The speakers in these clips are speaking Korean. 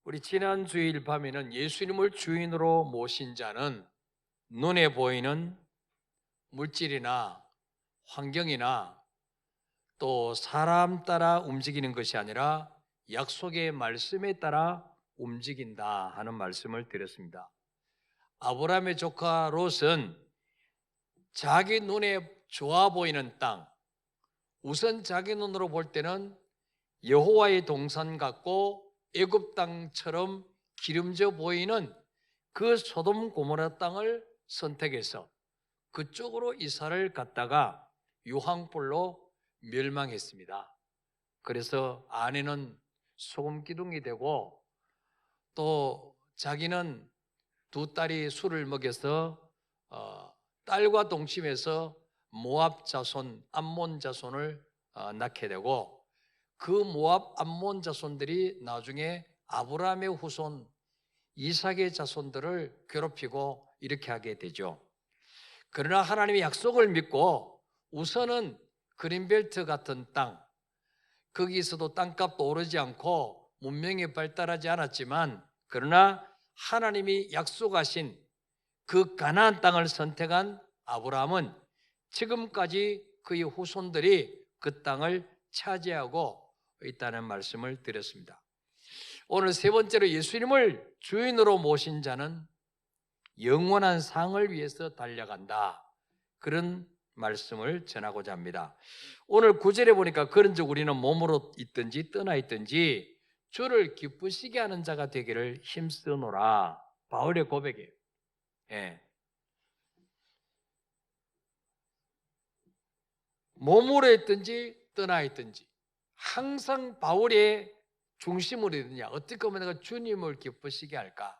우리 지난 주일 밤에는 예수님을 주인으로 모신 자는 눈에 보이는 물질이나 환경이나 또 사람 따라 움직이는 것이 아니라 약속의 말씀에 따라 움직인다 하는 말씀을 드렸습니다. 아브라함의 조카 롯은 자기 눈에 좋아 보이는 땅, 우선 자기 눈으로 볼 때는 여호와의 동산 같고 애굽 땅처럼 기름져 보이는 그 소돔 고모라 땅을 선택해서 그쪽으로 이사를 갔다가 유황불로 멸망했습니다. 그래서 아내는 소금 기둥이 되고 또 자기는 두 딸이 술을 먹여서 딸과 동침해서 모압 자손, 암몬 자손을 낳게 되고 그 모압 암몬 자손들이 나중에 아브라함의 후손 이삭의 자손들을 괴롭히고 이렇게 하게 되죠. 그러나 하나님의 약속을 믿고 우선은 그린벨트 같은 땅, 거기서도 땅값도 오르지 않고 문명이 발달하지 않았지만 그러나 하나님이 약속하신 그 가나안 땅을 선택한 아브라함은 지금까지 그의 후손들이 그 땅을 차지하고 있다는 말씀을 드렸습니다. 오늘 세 번째로 예수님을 주인으로 모신 자는 영원한 상을 위해서 달려간다. 그런 말씀을 전하고자 합니다. 오늘 9절에 보니까 그런즉 우리는 몸으로 있든지 떠나 있든지 주를 기쁘시게 하는 자가 되기를 힘쓰노라. 바울의 고백이에요. 예. 몸으로 있든지 떠나 있든지 항상 바울의 중심으로 있느냐. 어떻게 하면 내가 주님을 기쁘시게 할까?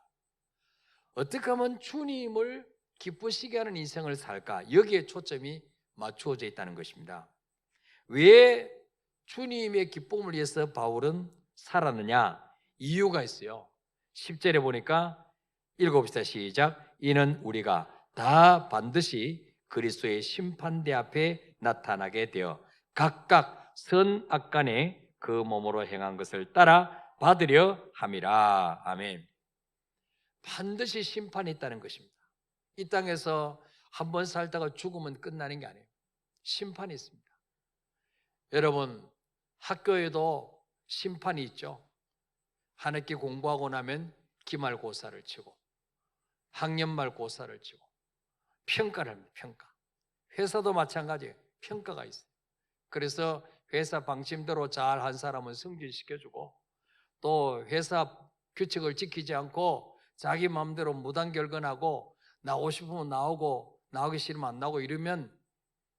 어떻게 하면 주님을 기쁘시게 하는 인생을 살까? 여기에 초점이 맞추어져 있다는 것입니다. 왜 주님의 기쁨을 위해서 바울은 살았느냐? 이유가 있어요. 10절에 보니까 읽어봅시다. 시작. 이는 우리가 다 반드시 그리스도의 심판대 앞에 나타나게 되어 각각 선악간에 그 몸으로 행한 것을 따라 받으려 함이라. 아멘. 반드시 심판이 있다는 것입니다. 이 땅에서 한번 살다가 죽으면 끝나는 게 아니에요. 심판이 있습니다. 여러분, 학교에도 심판이 있죠. 한 학기 공부하고 나면 기말고사를 치고 학년말고사를 치고 평가를 합니다. 평가. 회사도 마찬가지예요. 평가가 있어요. 그래서 회사 방침대로 잘 한 사람은 승진시켜주고 또 회사 규칙을 지키지 않고 자기 마음대로 무단결근하고 나오고 싶으면 나오고 나오기 싫으면 안 나오고 이러면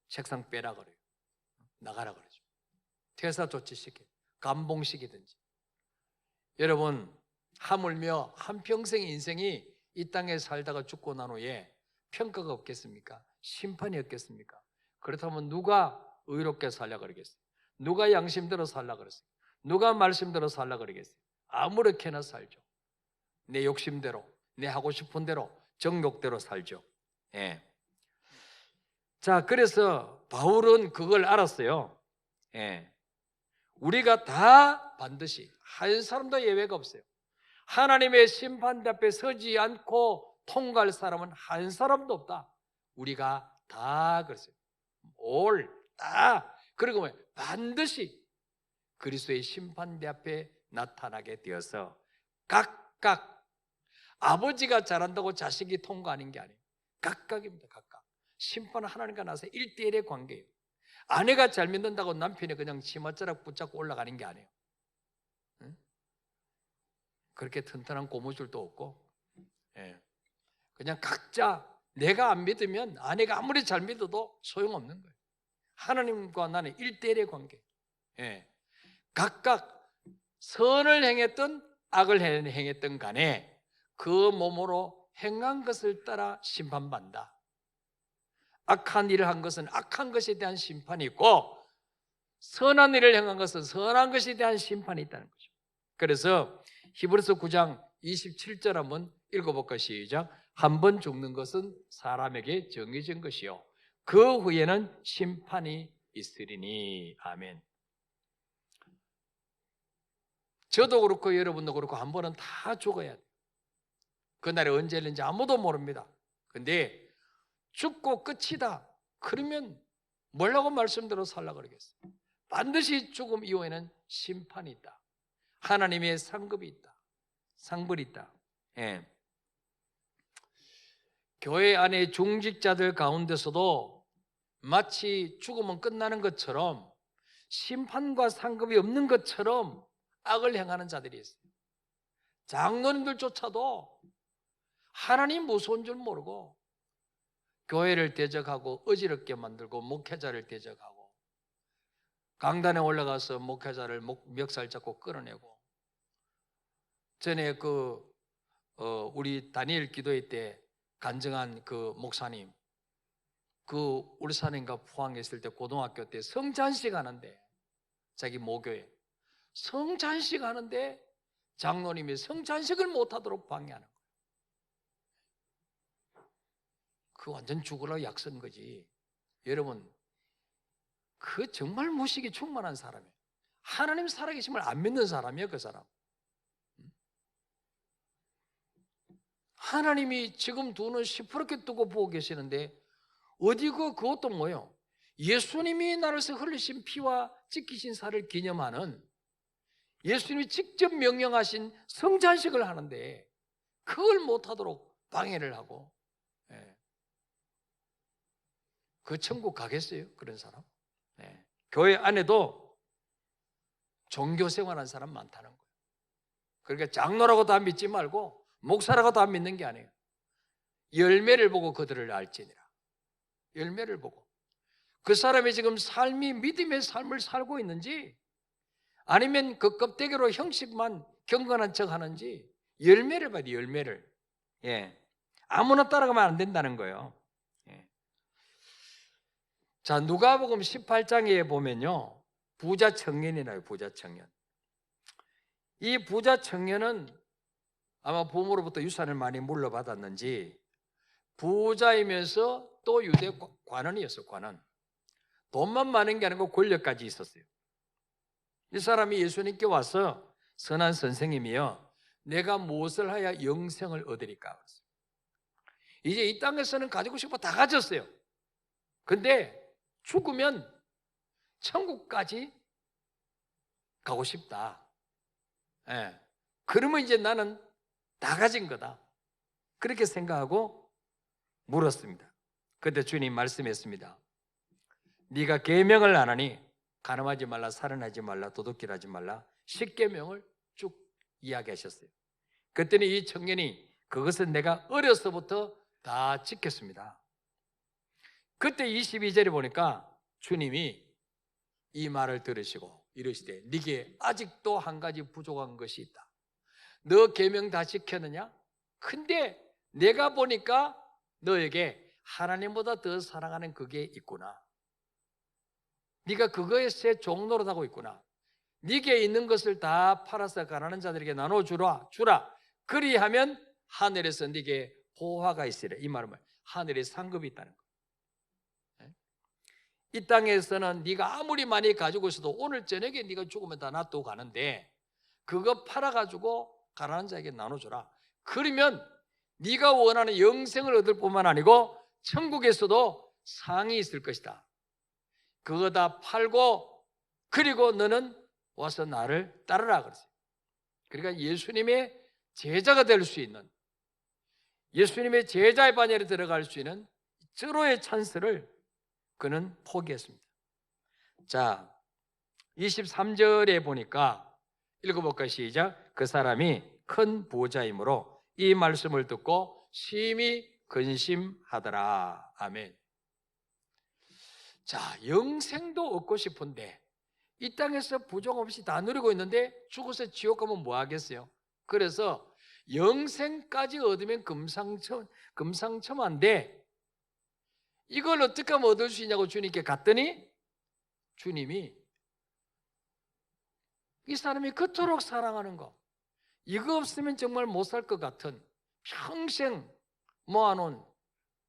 책상 빼라 그래요. 나가라 그러죠. 퇴사 조치시켜 감봉시키든지. 여러분, 하물며 한평생 인생이 이 땅에 살다가 죽고 난 후에 평가가 없겠습니까? 심판이 없겠습니까? 그렇다면 누가 의롭게 살라 그러겠어요? 누가 양심대로 살라 그랬어요? 누가 말씀대로 살라 그러겠어요? 아무렇게나 살죠. 내 욕심대로, 내 하고 싶은 대로, 정욕대로 살죠. 예. 자, 그래서 바울은 그걸 알았어요. 예. 우리가 다 반드시 한 사람도 예외가 없어요. 하나님의 심판 앞에 서지 않고 통과할 사람은 한 사람도 없다. 우리가 다 그랬어요. 올, 다. 그리고 반드시 그리스도의 심판대 앞에 나타나게 되어서 각각 아버지가 잘한다고 자식이 통과하는 게 아니에요. 각각입니다. 각각. 심판은 하나님과 나서 1대1의 관계예요. 아내가 잘 믿는다고 남편이 그냥 치맛자락 붙잡고 올라가는 게 아니에요. 응? 그렇게 튼튼한 고무줄도 없고, 예. 그냥 각자 내가 안 믿으면 아내가 아무리 잘 믿어도 소용없는 거예요. 하나님과 나는 1대1의 관계. 예. 각각 선을 행했던 악을 행했던 간에 그 몸으로 행한 것을 따라 심판받는다. 악한 일을 한 것은 악한 것에 대한 심판이 있고 선한 일을 행한 것은 선한 것에 대한 심판이 있다는 거죠. 그래서 히브리서 9장 27절 한번 읽어볼까? 시작. 한 번 죽는 것은 사람에게 정해진 것이요 그 후에는 심판이 있으리니. 아멘. 저도 그렇고 여러분도 그렇고 한 번은 다 죽어야 돼요. 그날이 언제일는지 아무도 모릅니다. 근데 죽고 끝이다 그러면 뭐라고 말씀대로 살라 그러겠어요? 반드시 죽음 이후에는 심판이 있다. 하나님의 상급이 있다. 상벌이 있다. 예. 교회 안에 중직자들 가운데서도 마치 죽으면 끝나는 것처럼 심판과 상급이 없는 것처럼 악을 행하는 자들이 있어요. 장로님들조차도 하나님 무서운 줄 모르고 교회를 대적하고 어지럽게 만들고 목회자를 대적하고 강단에 올라가서 목회자를 멱살 잡고 끌어내고 전에 우리 다니엘 기도회 때 간증한 그 목사님 그 울산인가 포항에 있을 때 고등학교 때 성찬식 하는데 자기 모교에 성찬식 하는데 장로님이 성찬식을 못하도록 방해하는 거예요. 그 완전 죽으라고 약선 거지. 여러분 그 정말 무식이 충만한 사람이에요. 하나님 살아계심을 안 믿는 사람이에요. 그 사람. 하나님이 지금 두 눈 시퍼렇게 뜨고 보고 계시는데 어디 그것도 뭐예요? 예수님이 나로서 흘리신 피와 찢기신 살을 기념하는 예수님이 직접 명령하신 성찬식을 하는데 그걸 못하도록 방해를 하고 그 천국 가겠어요? 그런 사람? 교회 안에도 종교 생활하는 사람 많다는 거예요. 그러니까 장로라고 다 믿지 말고 목사라고 다 믿는 게 아니에요. 열매를 보고 그들을 알지니라. 열매를 보고 그 사람이 지금 삶이 믿음의 삶을 살고 있는지 아니면 그 껍데기로 형식만 경건한 척 하는지 열매를 봐야 돼. 열매를. 아무나 따라가면 안 된다는 거예요. 자, 누가복음 18장에 보면요 부자 청년이라요. 부자 청년. 이 부자 청년은 아마 부모로부터 유산을 많이 물려받았는지 부자이면서 또 유대 관원이었어요. 관원. 돈만 많은 게 아니고 권력까지 있었어요. 이 사람이 예수님께 와서 선한 선생님이여 내가 무엇을 하여 영생을 얻으리까? 이제 이 땅에서는 가지고 싶어 다 가졌어요. 근데 죽으면 천국까지 가고 싶다. 그러면 이제 나는 다 가진 거다. 그렇게 생각하고 물었습니다. 그때 주님 말씀했습니다. 네가 계명을 안 하니 간음하지 말라, 살인하지 말라, 도둑질하지 말라 10계명을 쭉 이야기하셨어요. 그랬더니 이 청년이 그것은 내가 어려서부터 다 지켰습니다. 그때 22절에 보니까 주님이 이 말을 들으시고 이러시되 네게 아직도 한 가지 부족한 것이 있다. 너 계명 다 지켰느냐? 근데 내가 보니까 너에게 하나님보다 더 사랑하는 그게 있구나. 네가 그거에서 종노릇하고 있구나. 네게 있는 것을 다 팔아서 가난한 자들에게 나눠주라. 그리하면 하늘에서 네게 보화가 있으리라. 이 말은 뭐예요? 하늘에 상급이 있다는 거예요. 이 땅에서는 네가 아무리 많이 가지고 있어도 오늘 저녁에 네가 죽으면 다 놔두고 가는데 그거 팔아가지고 가난한 자에게 나눠줘라. 그러면 네가 원하는 영생을 얻을 뿐만 아니고 천국에서도 상이 있을 것이다. 그거 다 팔고 그리고 너는 와서 나를 따르라 그랬어요. 그러니까 예수님의 제자가 될 수 있는 예수님의 제자의 반열에 들어갈 수 있는 절호의 찬스를 그는 포기했습니다. 자, 23절에 보니까 읽어볼까요? 시작. 그 사람이 큰 부자이므로 이 말씀을 듣고 심히 근심하더라. 아멘. 자, 영생도 얻고 싶은데 이 땅에서 부족 없이 다 누리고 있는데 죽어서 지옥 가면 뭐 하겠어요? 그래서 영생까지 얻으면 금상첨화인데 이걸 어떻게 하면 얻을 수 있냐고 주님께 갔더니 주님이 이 사람이 그토록 사랑하는 거 이거 없으면 정말 못 살 것 같은 평생 모아놓은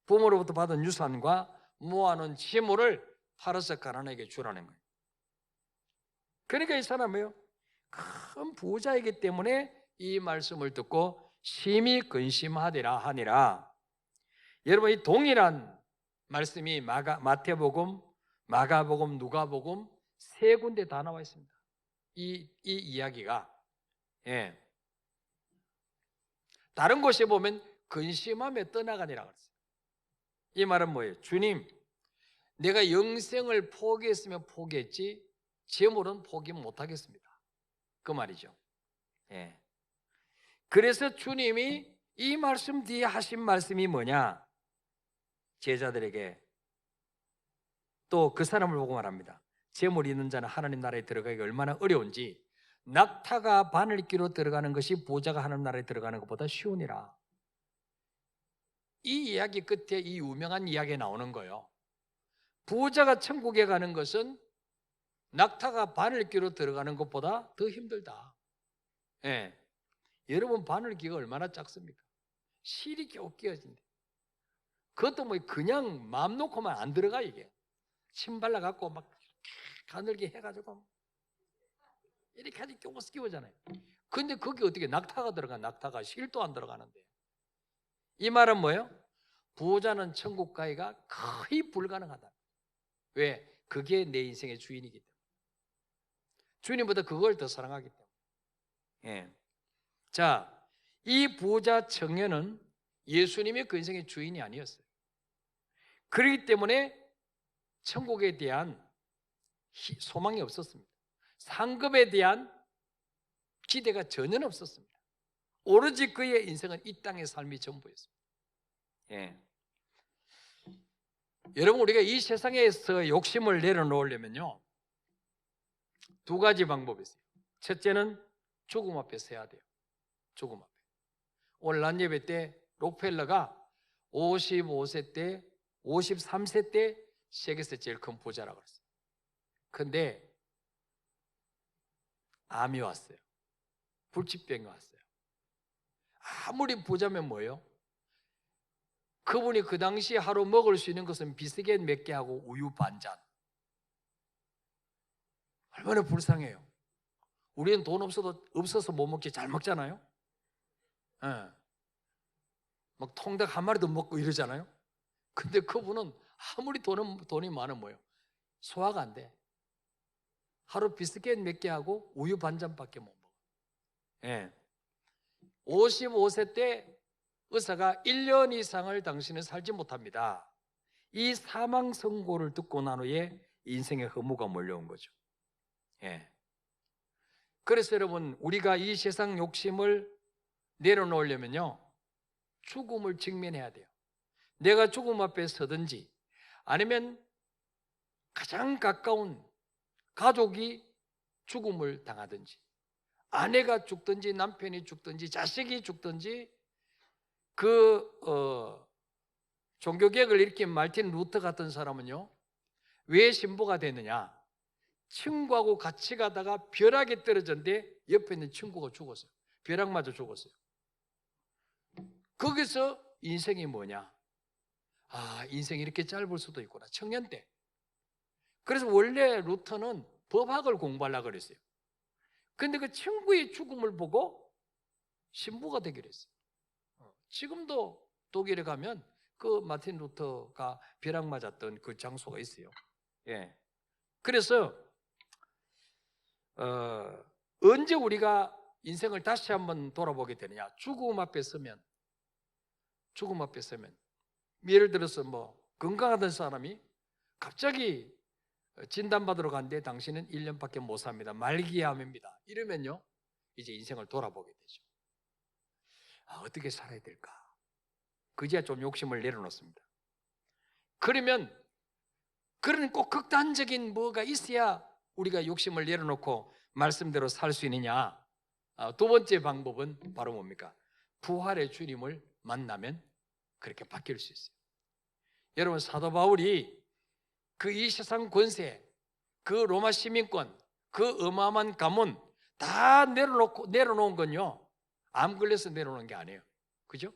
부모로부터 받은 유산과 모아놓은 재물을 팔아서 가난하게 주라는 거예요. 그러니까 이 사람이요 큰 부자이기 때문에 이 말씀을 듣고 심히 근심하리라 하니라. 여러분, 이 동일한 말씀이 마태복음, 마가복음, 누가복음 세 군데 다 나와 있습니다. 이 이야기가. 예. 다른 곳에 보면 근심하며 떠나가니라 그랬어요. 이 말은 뭐예요? 주님, 내가 영생을 포기했으면 포기했지 재물은 포기 못하겠습니다. 그 말이죠. 예. 그래서 주님이 이 말씀 뒤에 하신 말씀이 뭐냐? 제자들에게 또 그 사람을 보고 말합니다. 재물이 있는 자는 하나님 나라에 들어가기가 얼마나 어려운지 낙타가 바늘귀로 들어가는 것이 부자가 하나님 나라에 들어가는 것보다 쉬우니라. 이 이야기 끝에 이 유명한 이야기 나오는 거예요. 부자가 천국에 가는 것은 낙타가 바늘귀로 들어가는 것보다 더 힘들다. 예. 여러분, 바늘귀가 얼마나 작습니까? 실이 겨우 끼어진대. 그것도 뭐 그냥 마음 놓고만 안 들어가. 이게 침 발라갖고 막 가늘게 해가지고 이렇게 하지 끼우잖아요. 근데 거기 어떻게 낙타가 들어가? 낙타가 실도 안 들어가는데. 이 말은 뭐예요? 부자는 천국 가기가 거의 불가능하다. 왜? 그게 내 인생의 주인이기 때문에. 주님보다 그걸 더 사랑하기 때문에. 예. 자, 이 부자 청년은 예수님이 그 인생의 주인이 아니었어요. 그렇기 때문에 천국에 대한 소망이 없었습니다. 상급에 대한 기대가 전혀 없었습니다. 오로지 그의 인생은 이 땅의 삶이 전부였습니다. 예. 여러분, 우리가 이 세상에서 욕심을 내려놓으려면요, 두 가지 방법이 있어요. 첫째는 죽음 앞에 서야 돼요. 죽음 앞에. 오늘 낮 예배 때 록펠러가 55세 때, 53세 때 세계에서 제일 큰 부자라고 그랬어요. 근데 암이 왔어요. 불치병이 왔어요. 아무리 부자면 뭐예요? 그분이 그 당시 하루 먹을 수 있는 것은 비스켓 몇 개 하고 우유 반잔. 얼마나 불쌍해요. 우리는 돈 없어서 못 먹지 잘 먹잖아요. 예. 막 통닭 한 마리도 먹고 이러잖아요. 근데 그분은 아무리 돈이 많으면 뭐예요? 소화가 안 돼. 하루 비스켓 몇 개 하고 우유 반잔밖에 못 먹어. 예. 55세 때 의사가 1년 이상을 당신은 살지 못합니다. 이 사망 선고를 듣고 난 후에 인생의 허무가 몰려온 거죠. 예. 그래서 여러분, 우리가 이 세상 욕심을 내려놓으려면요, 죽음을 직면해야 돼요. 내가 죽음 앞에 서든지 아니면 가장 가까운 가족이 죽음을 당하든지, 아내가 죽든지 남편이 죽든지 자식이 죽든지, 종교개혁을 일으킨 마틴 루터 같은 사람은요, 왜 신부가 됐느냐? 친구하고 같이 가다가 벼락에 떨어졌는데 옆에 있는 친구가 죽었어요. 벼락 맞아 죽었어요. 거기서 인생이 뭐냐? 아, 인생이 이렇게 짧을 수도 있구나. 청년 때. 그래서 원래 루터는 법학을 공부하려고 그랬어요. 근데 그 친구의 죽음을 보고 신부가 되기로 했어요. 지금도 독일에 가면 그 마틴 루터가 벼락 맞았던 그 장소가 있어요. 예. 그래서 언제 우리가 인생을 다시 한번 돌아보게 되느냐? 죽음 앞에 서면 예를 들어서 뭐 건강하던 사람이 갑자기 진단받으러 갔는데 당신은 1년밖에 못 삽니다. 말기암입니다. 이러면요, 이제 인생을 돌아보게 되죠. 아, 어떻게 살아야 될까? 그제야 좀 욕심을 내려놓습니다. 그러면 그런 꼭 극단적인 뭐가 있어야 우리가 욕심을 내려놓고 말씀대로 살 수 있느냐? 두 번째 방법은 바로 뭡니까? 부활의 주님을 만나면 그렇게 바뀔 수 있어요. 여러분, 사도 바울이 그 이 세상 권세, 그 로마 시민권, 그 어마어마한 가문 다 내려놓은 건요, 암 걸려서 내려놓은 게 아니에요. 그죠?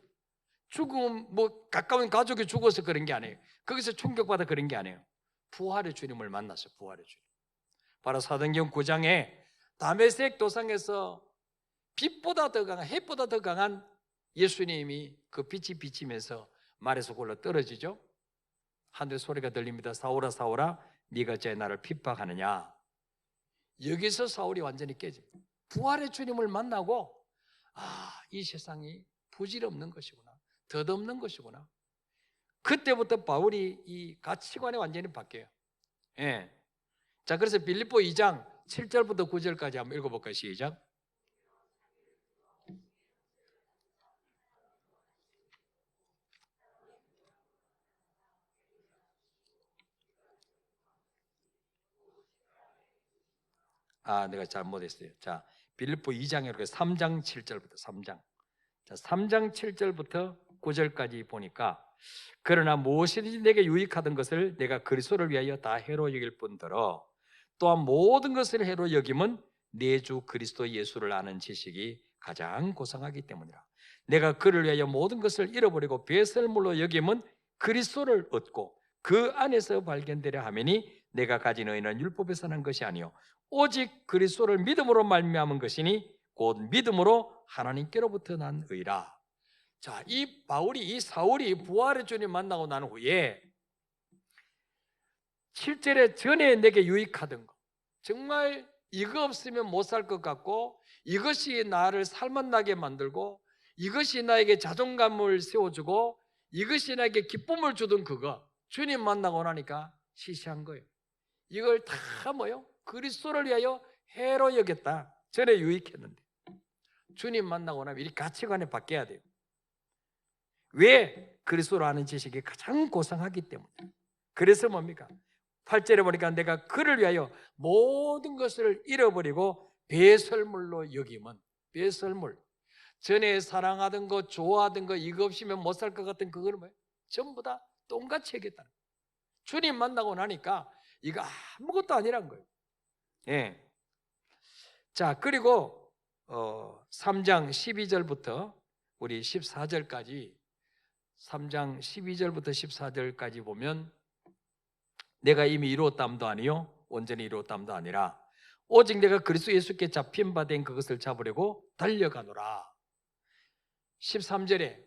죽음, 뭐 가까운 가족이 죽어서 그런 게 아니에요. 거기서 충격받아 그런 게 아니에요. 부활의 주님을 만났어요. 부활의 주님. 바로 사도행전 9장에 다메섹 도상에서 빛보다 더 강한, 햇보다 더 강한 예수님이 그 빛이 비치면서 말에서 굴러 떨어지죠. 하늘 소리가 들립니다. 사울아 사울아 네가 어찌 나를 핍박하느냐. 여기서 사울이 완전히 깨집니다. 부활의 주님을 만나고 이 세상이 부질없는 것이구나, 덧없는 것이구나. 그때부터 바울이 이 가치관이 완전히 바뀌어요. 예. 자, 그래서 빌립보 2장 7절부터 9절까지 한번 읽어볼까요? 시작. 내가 잘못했어요. 자, 빌립보 2장에 이렇게 3장 7절부터 3장. 자, 3장 7절부터 9절까지 보니까 그러나 무엇이든지 내게 유익하던 것을 내가 그리스도를 위하여 다 해로 여길 뿐더러 또한 모든 것을 해로 여김은 내 주 그리스도 예수를 아는 지식이 가장 고상하기 때문이라. 내가 그를 위하여 모든 것을 잃어버리고 배설물로 여김은 그리스도를 얻고 그 안에서 발견되려 하매니 내가 가진 의는 율법에서 난 것이 아니요 오직 그리스도를 믿음으로 말미암은 것이니 곧 믿음으로 하나님께로부터 난 의라. 자, 이 사울이 부활의 주님 만나고 난 후에 7절에 전에 내게 유익하던 것, 정말 이거 없으면 못 살 것 같고 이것이 나를 살맛나게 만들고 이것이 나에게 자존감을 세워주고 이것이 나에게 기쁨을 주던 그거, 주님 만나고 나니까 시시한 거예요. 이걸 다 뭐요? 그리스도를 위하여 해로 여겼다. 전에 유익했는데 주님 만나고 나면 이 가치관이 바뀌어야 돼요. 왜? 그리스도를 아는 지식이 가장 고상하기 때문에. 그래서 뭡니까? 8절에 보니까 내가 그를 위하여 모든 것을 잃어버리고 배설물로 여김은, 배설물, 전에 사랑하던 거, 좋아하던 거, 이거 없이면 못 살 것 같은 그거는 뭐예요? 전부 다 똥같이 여겼다는 거예요. 주님 만나고 나니까 이거 아무것도 아니란 거예요. 예. 자, 그리고 3장 12절부터 우리 14절까지 3장 12절부터 14절까지 보면 내가 이미 이루었담도 아니요 온전히 이루었담도 아니라 오직 내가 그리스도 예수께 잡힌 바 된 그것을 잡으려고 달려가노라. 13절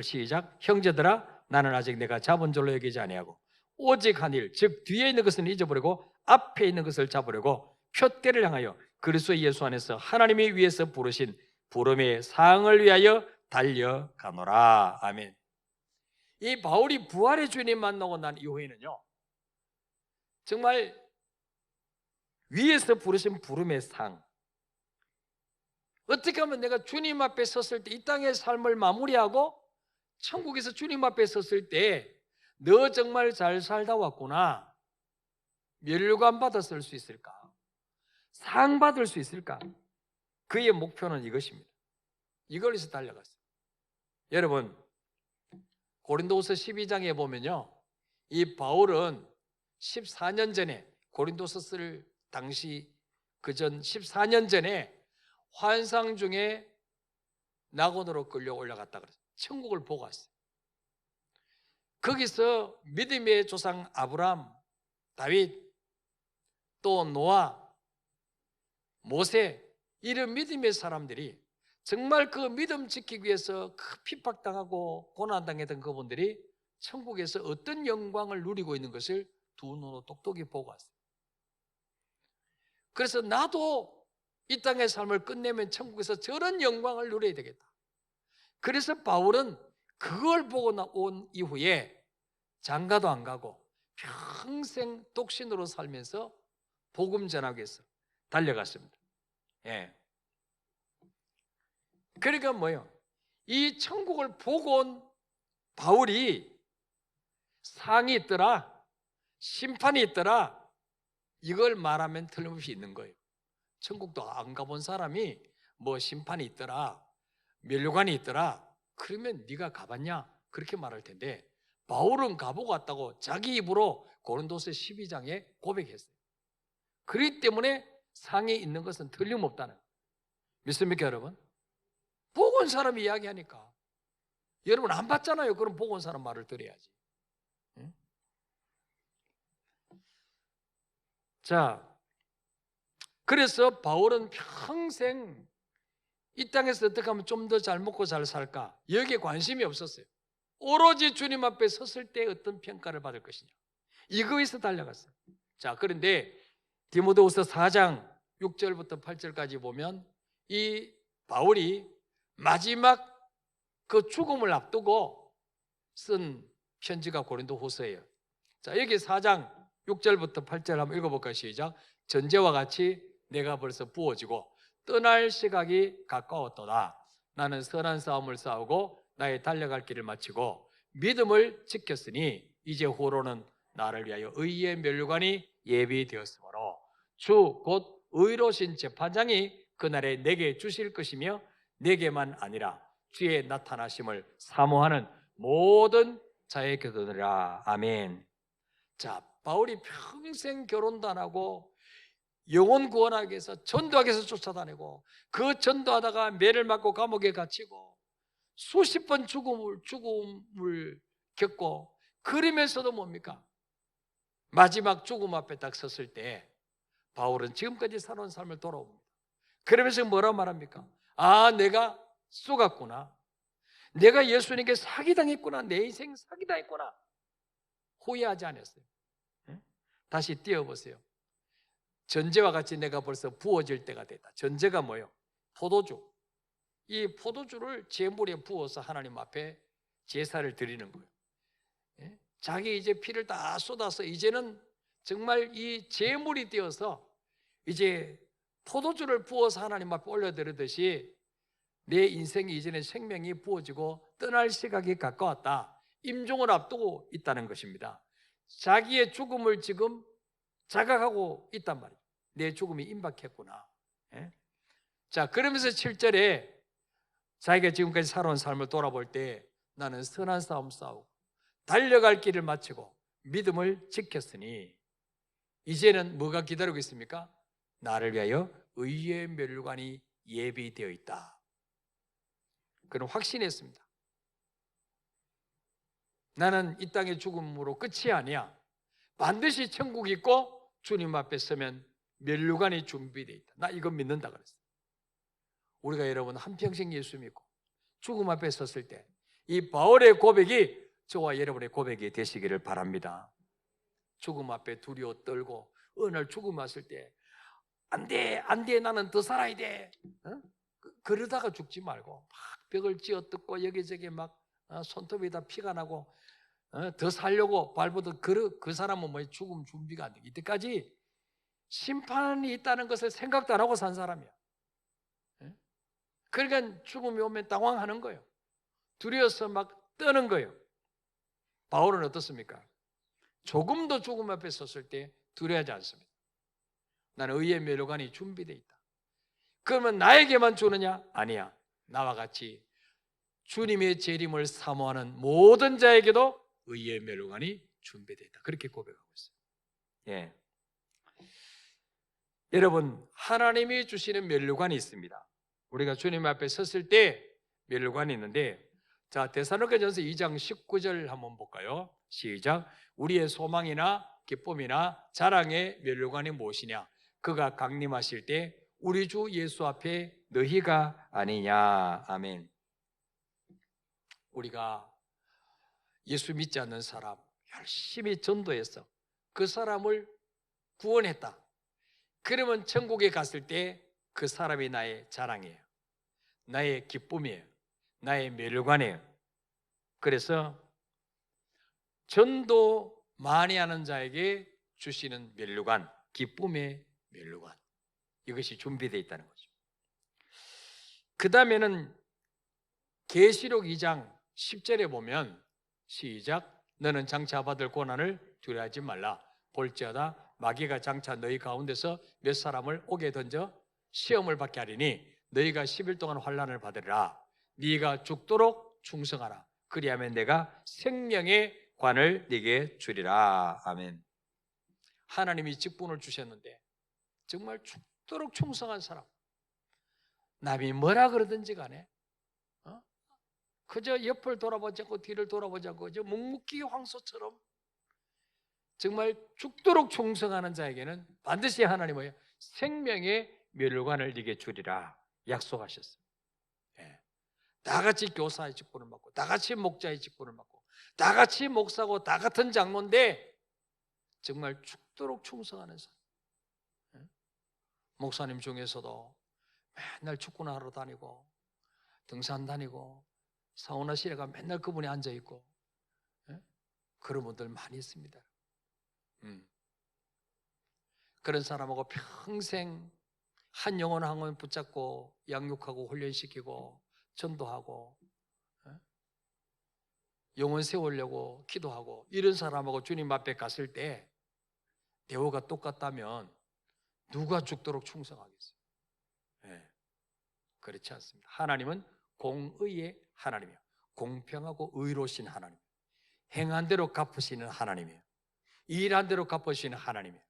시작. 형제들아 나는 아직 내가 잡은 줄로 여기지 아니하고 오직 한 일, 즉 뒤에 있는 것은 잊어버리고 앞에 있는 것을 잡으려고 표대를 향하여 그리스도 예수 안에서 하나님이 위에서 부르신 부름의 상을 위하여 달려가노라. 아멘. 이 바울이 부활의 주님 만나고 난 이후에는요, 정말 위에서 부르신 부름의 상, 어떻게 하면 내가 주님 앞에 섰을 때 이 땅의 삶을 마무리하고 천국에서 주님 앞에 섰을 때 너 정말 잘 살다 왔구나, 멸관 받았을 수 있을까, 상 받을 수 있을까? 그의 목표는 이것입니다. 이걸 위해서 달려갔어요. 여러분, 고린도후서 12장에 보면요, 이 바울은 14년 전에 고린도서 쓸 당시 그전 14년 전에 환상 중에 낙원으로 끌려 올라갔다 그랬어요. 천국을 보고 왔어요. 거기서 믿음의 조상 아브라함, 다윗, 또 노아, 모세, 이런 믿음의 사람들이 정말 그 믿음 지키기 위해서 핍박당하고 고난당했던 그분들이 천국에서 어떤 영광을 누리고 있는 것을 두 눈으로 똑똑히 보고 왔어요. 그래서 나도 이 땅의 삶을 끝내면 천국에서 저런 영광을 누려야 되겠다. 그래서 바울은 그걸 보고 온 이후에 장가도 안 가고 평생 독신으로 살면서 복음 전하기 위해서 달려갔습니다. 예. 그러니까 뭐예요? 이 천국을 보고 온 바울이 상이 있더라, 심판이 있더라, 이걸 말하면 틀림없이 있는 거예요. 천국도 안 가본 사람이 뭐 심판이 있더라, 멸류관이 있더라, 그러면 네가 가봤냐? 그렇게 말할 텐데 바울은 가보고 왔다고 자기 입으로 고린도서 12장에 고백했어요. 그렇기 때문에 상이 있는 것은 틀림없다는 거예요. 믿습니까 여러분? 보고 온 사람이 이야기하니까. 여러분 안 봤잖아요. 그럼 보고 온 사람 말을 들어야지. 응? 자, 그래서 바울은 평생 이 땅에서 어떻게 하면 좀 더 잘 먹고 잘 살까, 여기에 관심이 없었어요. 오로지 주님 앞에 섰을 때 어떤 평가를 받을 것이냐, 이거에서 달려갔어요. 자, 그런데 디모데후서 4장 6절부터 8절까지 보면 이 바울이 마지막 그 죽음을 앞두고 쓴 편지가 고린도후서예요. 자, 여기 4장 6절부터 8절 한번 읽어볼까요? 시작. 전제와 같이 내가 벌써 부어지고 떠날 시각이 가까웠도다. 나는 선한 싸움을 싸우고 나의 달려갈 길을 마치고 믿음을 지켰으니 이제 후로는 나를 위하여 의의 면류관이 예비되었으므로 주 곧 의로우신 재판장이 그날에 내게 주실 것이며 내게만 아니라 주의 나타나심을 사모하는 모든 자에게 되느니라. 아멘. 자, 바울이 평생 결혼도 안 하고 영혼 구원하기 위해서 전도하기 위해서 쫓아다니고, 그 전도하다가 매를 맞고 감옥에 갇히고 수십 번 죽음을 겪고, 그러면서도 뭡니까? 마지막 죽음 앞에 딱 섰을 때 바울은 지금까지 살아온 삶을 돌아봅니다. 그러면서 뭐라고 말합니까? 아, 내가 속았구나, 내가 예수님께 사기당했구나, 내 인생 사기당했구나, 후회하지 않았어요. 다시 띄워보세요. 전제와 같이 내가 벌써 부어질 때가 됐다. 전제가 뭐예요? 포도주. 이 포도주를 제물에 부어서 하나님 앞에 제사를 드리는 거예요. 자기 이제 피를 다 쏟아서 이제는 정말 이 제물이 되어서 이제 포도주를 부어서 하나님 앞에 올려드리듯이 내 인생이 이제는 생명이 부어지고 떠날 시각이 가까웠다. 임종을 앞두고 있다는 것입니다. 자기의 죽음을 지금 자각하고 있단 말이에요. 내 죽음이 임박했구나. 자, 그러면서 7절에 자기가 지금까지 살아온 삶을 돌아볼 때 나는 선한 싸움 싸우고 달려갈 길을 마치고 믿음을 지켰으니 이제는 뭐가 기다리고 있습니까? 나를 위하여 의의 면류관이 예비되어 있다. 그는 확신했습니다. 나는 이 땅의 죽음으로 끝이 아니야. 반드시 천국이 있고 주님 앞에 서면 면류관이 준비되어 있다. 나 이거 믿는다 그랬어요. 우리가 여러분 한평생 예수 믿고 죽음 앞에 섰을 때 이 바울의 고백이 저와 여러분의 고백이 되시기를 바랍니다. 죽음 앞에 두려워 떨고 어느 날 죽음 왔을 때 안 돼, 안 돼, 나는 더 살아야 돼. 그러다가 죽지 말고 막 벽을 찧어뜯고 여기저기 막 손톱에다 피가 나고 더 살려고 발버둥, 그 사람은 뭐 죽음 준비가 안 돼. 이때까지 심판이 있다는 것을 생각도 안 하고 산 사람이야. 그러니까 죽음이 오면 당황하는 거예요. 두려워서 막 떠는 거예요. 바울은 어떻습니까? 조금도 죽음 앞에 섰을 때 두려워하지 않습니다. 나는 의의 면류관이 준비되어 있다. 그러면 나에게만 주느냐? 아니야. 나와 같이 주님의 재림을 사모하는 모든 자에게도 의의 면류관이 준비되어 있다. 그렇게 고백하고 있어요. 예. 여러분, 하나님이 주시는 면류관이 있습니다. 우리가 주님 앞에 섰을 때 면류관이 있는데, 자, 데살로니가전서 2장 19절 한번 볼까요? 시작. 우리의 소망이나 기쁨이나 자랑의 면류관이 무엇이냐? 그가 강림하실 때 우리 주 예수 앞에 너희가 아니냐. 아멘. 우리가 예수 믿지 않는 사람 열심히 전도해서 그 사람을 구원했다. 그러면 천국에 갔을 때 그 사람이 나의 자랑이에요. 나의 기쁨이에요. 나의 면류관이에요. 그래서 전도 많이 하는 자에게 주시는 면류관, 기쁨의 면류관, 이것이 준비되어 있다는 거죠. 그 다음에는 계시록 2장 10절에 보면 시작. 너는 장차 받을 고난을 두려워하지 말라. 볼지어다 마귀가 장차 너희 가운데서 몇 사람을 옥에 던져 시험을 받게 하리니 너희가 10일 동안 환난을 받으리라. 네가 죽도록 충성하라. 그리하면 내가 생명의 관을 네게 주리라. 아멘. 하나님이 직분을 주셨는데 정말 죽도록 충성한 사람, 남이 뭐라 그러든지 간에 그저 옆을 돌아보지 않고 뒤를 돌아보지 않고 저 묵묵히 황소처럼 정말 죽도록 충성하는 자에게는 반드시 하나님은 생명의 멸류관을 네게 주리라 약속하셨어요. 예. 다같이 교사의 직분을 맡고, 다같이 목자의 직분을 맡고, 다같이 목사고 다 같은 장로인데 정말 죽도록 충성하는 사람. 예. 목사님 중에서도 맨날 축구나 하러 다니고 등산 다니고 사우나실에 가 맨날 그분이 앉아있고, 예? 그런 분들 많이 있습니다. 그런 사람하고 평생 한 영혼 한 영혼 붙잡고 양육하고 훈련시키고 전도하고, 예? 영혼 세우려고 기도하고 이런 사람하고 주님 앞에 갔을 때 대우가 똑같다면 누가 죽도록 충성하겠어요? 예. 그렇지 않습니다. 하나님은 공의의 하나님이에요. 공평하고 의로우신 하나님, 행한 대로 갚으시는 하나님이에요. 일한 대로 갚으시는 하나님이에요.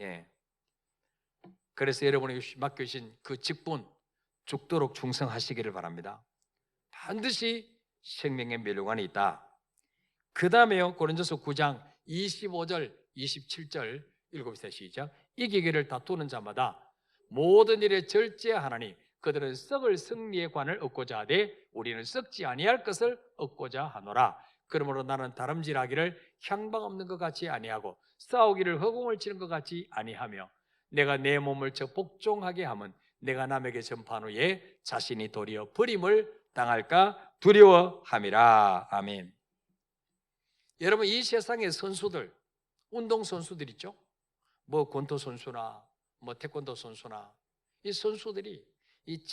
예. 그래서 여러분이 맡겨주신 그 직분 죽도록 충성하시기를 바랍니다. 반드시 생명의 멸류관이 있다. 그 다음에요, 고린도서 9장 25절 27절 읽어보세요. 시작. 이기기를 다투는 자마다 모든 일에 절제하나니 그들은 썩을 승리의 관을 얻고자 하되 우리는 썩지 아니할 것을 얻고자 하노라. 그러므로 나는 다름질하기를 향방 없는 것 같이 아니하고 싸우기를 허공을 치는 것 같이 아니하며 내가 내 몸을 저 복종하게 하면 내가 남에게 전파한 후에 자신이 도리어 버림을 당할까 두려워함이라. 아멘. 여러분, 이 세상의 선수들, 운동 선수들 있죠? 뭐 권투 선수나 뭐 태권도 선수나 이 선수들이 이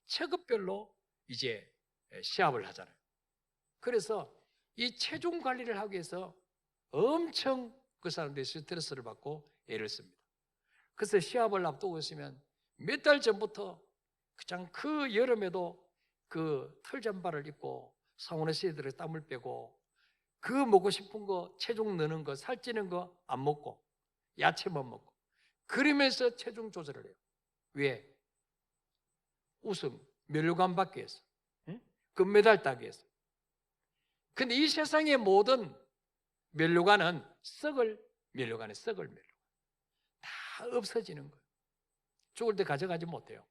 체급별로 이제 시합을 하잖아요. 그래서 이 체중 관리를 하기 위해서 엄청 그 사람들이 스트레스를 받고 애를 씁니다. 그래서 시합을 앞두고 있으면 몇 달 전부터 그냥 그 여름에도 그 털잠바를 입고 사우나실에 들어서 땀을 빼고 그 먹고 싶은 거, 체중 느는 거, 살찌는 거 안 먹고 야채만 먹고 그러면서 체중 조절을 해요. 왜? 우승, 멸류관 받기 위해서, 금메달 따기 위해서. 근데 이 세상의 모든 멸류관은 멸류관 다 없어지는 거예요. 죽을 때 가져가지 못해요.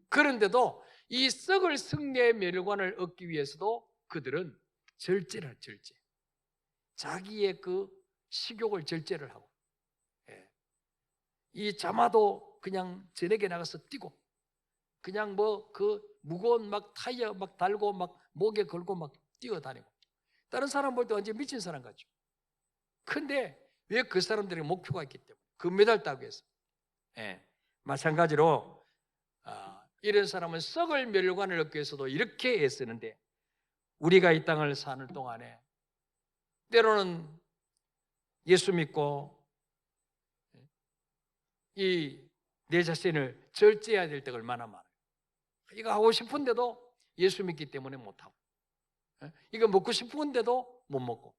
그런데도 이 썩을 승리의 멸류관을 얻기 위해서도 그들은 절제를 절제. 자기의 그 식욕을 절제를 하고, 이 자마도 그냥 저녁에 나가서 뛰고, 그냥 뭐 그 무거운 막 타이어 막 달고 막 목에 걸고 막 뛰어다니고, 다른 사람 볼 때 완전 미친 사람 같죠. 근데 왜 그 사람들이 목표가 있기 때문에 금메달 따기 위해서. 마찬가지로 이런 사람은 썩을 멸류관을 얻기 위해서도 이렇게 애쓰는데 우리가 이 땅을 사는 동안에 때로는 예수 믿고 이 내 자신을 절제해야 될 때가 얼마나 많아요. 이거 하고 싶은데도 예수 믿기 때문에 못하고, 이거 먹고 싶은데도 못 먹고,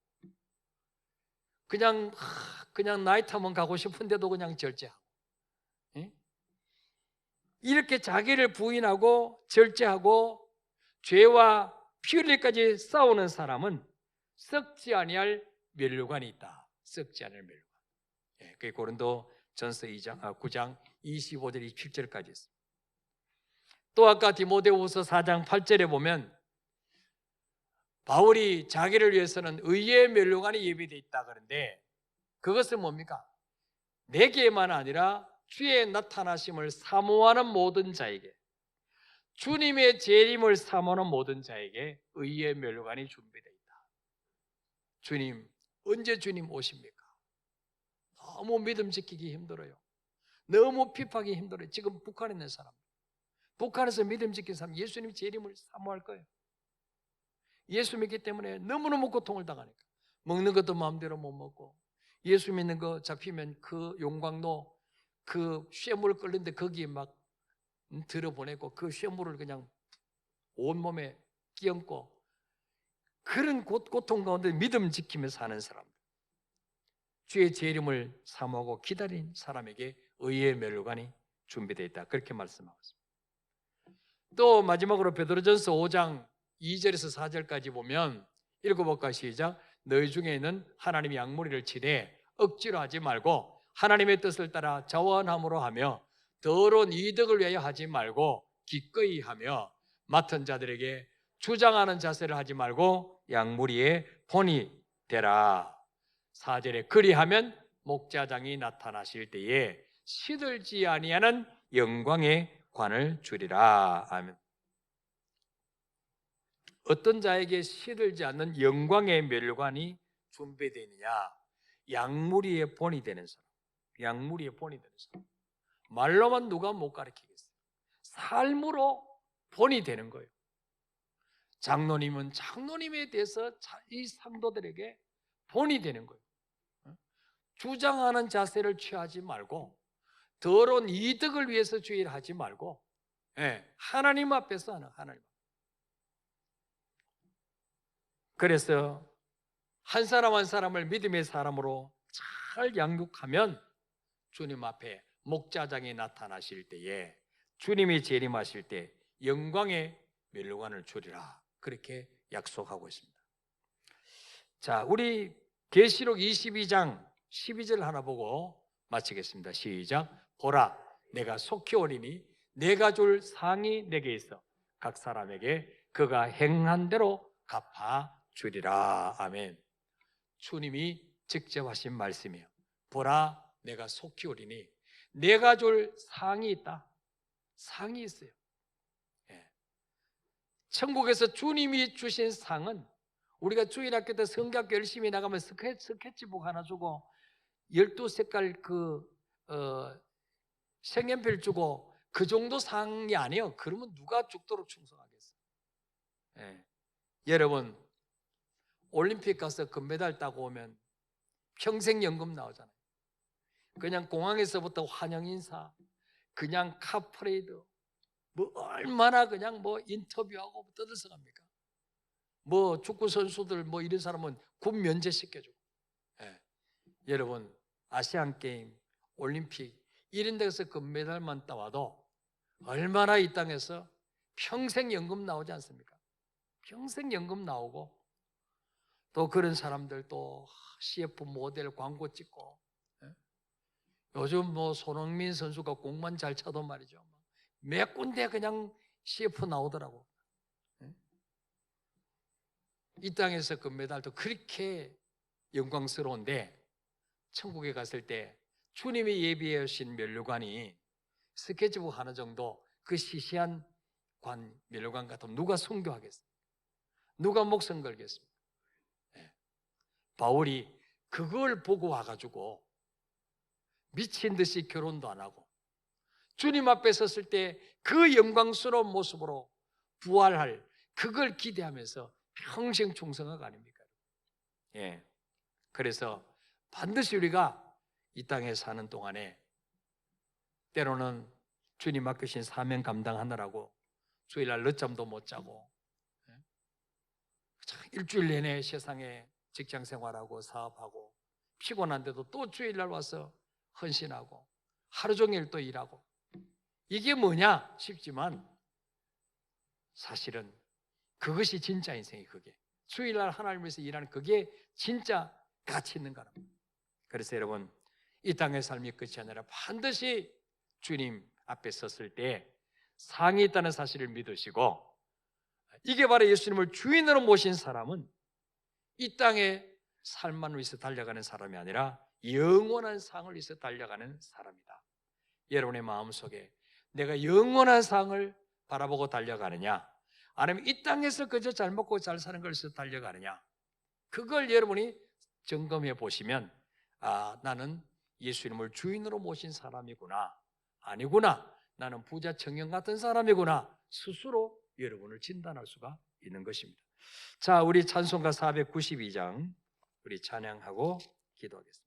그냥 나이트 한번 가고 싶은데도 그냥 절제하고, 이렇게 자기를 부인하고 절제하고 죄와 피 흘릴까지 싸우는 사람은 썩지 아니할 멸류관이 있다. 썩지 않을 멸류관. 그게 고린도전서 9장 25절 27절까지 있습니다. 또 아까 디모데후서 4장 8절에 보면 바울이 자기를 위해서는 의의 멸류관이 예비되어 있다 그러는데 그것은 뭡니까? 내게만 아니라 주의 나타나심을 사모하는 모든 자에게, 주님의 재림을 사모하는 모든 자에게 의의 멸류관이 준비되어 있다. 주님, 언제 주님 오십니까? 너무 믿음 지키기 힘들어요. 너무 핍하기 힘들어요. 지금 북한에 있는 사람, 북한에서 믿음 지킨 사람 예수님 재림을 사모할 거예요. 예수 믿기 때문에 너무너무 고통을 당하니까 먹는 것도 마음대로 못 먹고, 예수 믿는 거 잡히면 그 용광로 그 쇠물을 끓는데 거기에 막 들어보내고 그 쇠물을 그냥 온몸에 끼얹고 그런 고통 가운데 믿음 지키며 사는 사람, 주의 재림을 사모하고 기다린 사람에게 의의 멸류관이 준비되어 있다. 그렇게 말씀하고 있습니다. 또 마지막으로 베드로전서 5장 2절에서 4절까지 보면 읽어볼까? 시작. 너희 중에 있는 하나님이 양무리를 치되 억지로 하지 말고 하나님의 뜻을 따라 자원함으로 하며 더러운 이득을 위하여 하지 말고 기꺼이 하며 맡은 자들에게 주장하는 자세를 하지 말고 양무리의 본이 되라. 4절에 그리하면 목자장이 나타나실 때에 시들지 아니하는 영광의 관을 주리라. 아멘. 어떤 자에게 시들지 않는 영광의 멸관이 준비되어 있느냐? 양무리의 본이 되는 사람. 양무리의 본이 되는 사람. 말로만 누가 못 가르치겠어요. 삶으로 본이 되는 거예요. 장로님은 장로님에 대해서 이 상도들에게 본이 되는 거예요. 주장하는 자세를 취하지 말고 더러운 이득을 위해서 주의를 하지 말고 하나님 앞에서 하는 하나님. 그래서 한 사람 한 사람을 믿음의 사람으로 잘 양육하면 주님 앞에 목자장이 나타나실 때에 주님이 재림하실 때 영광의 멸관을 주리라. 그렇게 약속하고 있습니다. 자, 우리 계시록 22장 12절 하나 보고 마치겠습니다. 시작. 보라, 내가 속히 오리니 내가 줄 상이 내게 있어 각 사람에게 그가 행한 대로 갚아 주리라. 아멘. 주님이 직접 하신 말씀이에요. 보라, 내가 속히 오리니 내가 줄 상이 있다. 상이 있어요. 천국에서 주님이 주신 상은 우리가 주일학교 때 성경학교 열심히 나가면 스케치북 하나 주고 12색깔 색연필 주고 그 정도 상이 아니에요. 그러면 누가 죽도록 충성하겠어요? 여러분 올림픽 가서 금메달 따고 오면 평생연금 나오잖아요. 그냥 공항에서부터 환영 인사, 그냥 카프레이드, 뭐 얼마나 그냥 뭐 인터뷰하고 떠들썩합니까? 뭐 축구 선수들 뭐 이런 사람은 군 면제 시켜주고. 여러분 아시안 게임, 올림픽 이런 데서 금메달만 따와도 얼마나 이 땅에서 평생 연금 나오지 않습니까? 평생 연금 나오고 또 그런 사람들 또 CF 모델 광고 찍고 요즘 뭐 손흥민 선수가 공만 잘 차도 말이죠. 몇 군데 그냥 CF 나오더라고. 이 땅에서 금메달도 그렇게 영광스러운데 천국에 갔을 때 주님이 예비해 오신 면류관이 스케치북 하나 정도 그 시시한 면류관 같으면 누가 순교하겠습니까? 누가 목숨 걸겠습니까? 바울이 그걸 보고 와가지고 미친 듯이 결혼도 안 하고 주님 앞에 섰을 때 그 영광스러운 모습으로 부활할 그걸 기대하면서 평생 충성한 거 아닙니까? 그래서 반드시 우리가 이 땅에 사는 동안에 때로는 주님 맡기신 사명 감당하느라고 주일날 늦잠도 못 자고 일주일 내내 세상에 직장 생활하고 사업하고 피곤한데도 또 주일날 와서 헌신하고 하루 종일 또 일하고 이게 뭐냐 싶지만 사실은 그것이 진짜 인생이 그게 주일날 하나님께서 일하는 그게 진짜 가치 있는 거랍니다. 그래서 여러분 이 땅의 삶이 끝이 아니라 반드시 주님 앞에 섰을 때 상이 있다는 사실을 믿으시고 이게 바로 예수님을 주인으로 모신 사람은 이 땅의 삶만 위해서 달려가는 사람이 아니라 영원한 상을 위해서 달려가는 사람이다. 여러분의 마음속에 내가 영원한 상을 바라보고 달려가느냐 아니면 이 땅에서 그저 잘 먹고 잘 사는 걸 위해서 달려가느냐 그걸 여러분이 점검해 보시면 나는 예수님을 주인으로 모신 사람이구나 아니구나 나는 부자 청년 같은 사람이구나 스스로 여러분을 진단할 수가 있는 것입니다. 자, 우리 찬송가 492장 우리 찬양하고 기도하겠습니다.